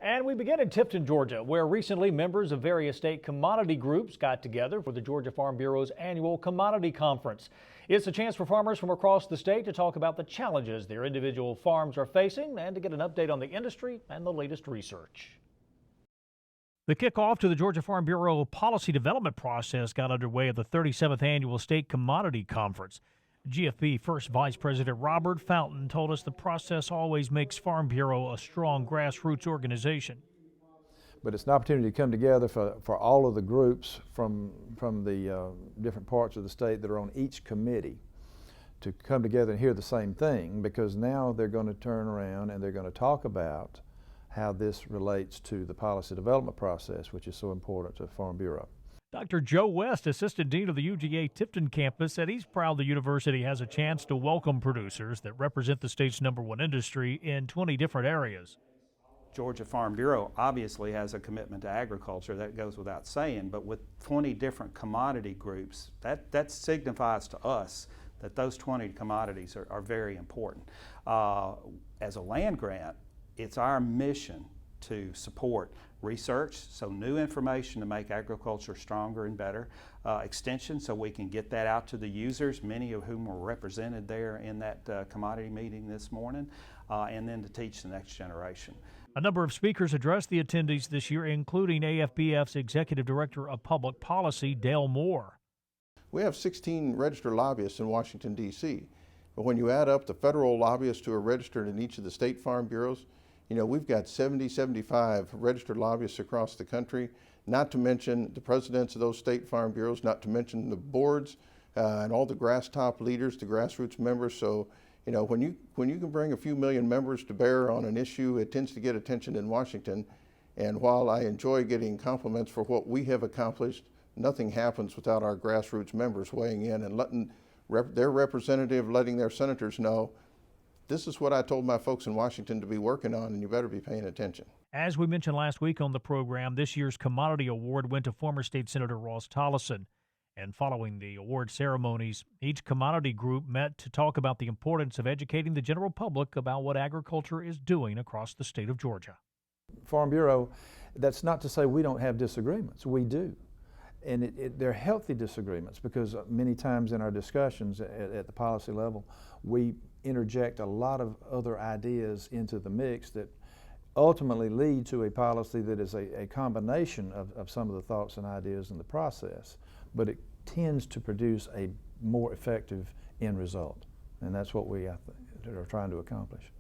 And we begin in Tifton, Georgia, where recently members of various state commodity groups got together for the Georgia Farm Bureau's annual commodity conference. It's a chance for farmers from across the state to talk about the challenges their individual farms are facing and to get an update on the industry and the latest research. The kickoff to the Georgia Farm Bureau policy development process got underway at the 37th Annual State Commodity Conference. GFB First Vice President Robert Fountain told us the process always makes Farm Bureau a strong grassroots organization. But it's an opportunity to come together for all of the groups from the different parts of the state that are on each committee to come together and hear the same thing, because now they're going to turn around and they're going to talk about how this relates to the policy development process, which is so important to Farm Bureau. Dr. Joe West, Assistant Dean of the UGA Tifton campus, said he's proud the university has a chance to welcome producers that represent the state's #1 industry in 20 different areas. Georgia Farm Bureau obviously has a commitment to agriculture, that goes without saying, but with 20 different commodity groups, that signifies to us that those 20 commodities are very important. As a land grant, it's our mission to support research, so new information to make agriculture stronger and better, extension so we can get that out to the users, many of whom were represented there in that commodity meeting this morning, and then to teach the next generation. A number of speakers addressed the attendees this year, including AFBF's Executive Director of Public Policy, Dale Moore. We have 16 registered lobbyists in Washington, D.C., but when you add up the federal lobbyists who are registered in each of the state farm bureaus, you know, we've got 70, 75 registered lobbyists across the country, not to mention the presidents of those state farm bureaus, not to mention the boards and all the grass top leaders, the grassroots members. So, you know, when you can bring a few million members to bear on an issue, it tends to get attention in Washington. And while I enjoy getting compliments for what we have accomplished, nothing happens without our grassroots members weighing in and letting their representative, letting their senators know, this is what I told my folks in Washington to be working on, and you better be paying attention. As we mentioned last week on the program, this year's commodity award went to former State Senator Ross Tollison. And following the award ceremonies, each commodity group met to talk about the importance of educating the general public about what agriculture is doing across the state of Georgia. Farm Bureau, that's not to say we don't have disagreements. We do. And they're healthy disagreements, because many times in our discussions at the policy level, we interject a lot of other ideas into the mix that ultimately lead to a policy that is a combination of some of the thoughts and ideas in the process, but it tends to produce a more effective end result. And that's what we are trying to accomplish.